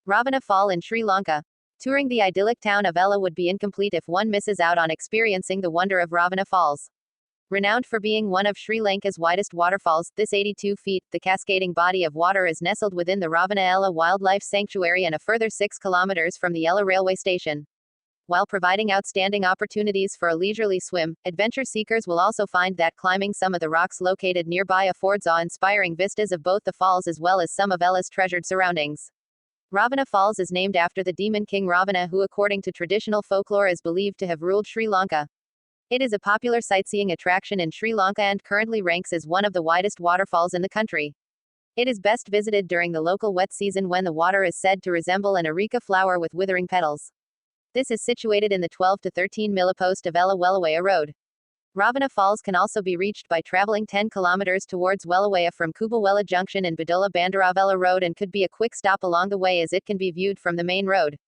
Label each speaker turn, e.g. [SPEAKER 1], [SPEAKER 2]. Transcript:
[SPEAKER 1] Ravana Fall in Sri Lanka. Touring the idyllic town of Ella would be incomplete if one misses out on experiencing the wonder of Ravana Falls. Renowned for being one of Sri Lanka's widest waterfalls, this 82 feet, the cascading body of water is nestled within the Ravana Ella Wildlife Sanctuary and a further 6 kilometers from the Ella railway station. While providing outstanding opportunities for a leisurely swim, adventure seekers will also find that climbing some of the rocks located nearby affords awe-inspiring vistas of both the falls as well as some of Ella's treasured surroundings. Ravana Falls is named after the demon king Ravana, who according to traditional folklore is believed to have ruled Sri Lanka. It is a popular sightseeing attraction in Sri Lanka and currently ranks as one of the widest waterfalls in the country. It is best visited during the local wet season when the water is said to resemble an areca flower with withering petals. This is situated in the 12 to 13 milepost of Ella Wellawaya Road. Ravana Falls can also be reached by traveling 10 kilometers towards Wellawaya from Kubawela Junction and Badola Bandaravela Road and could be a quick stop along the way as it can be viewed from the main road.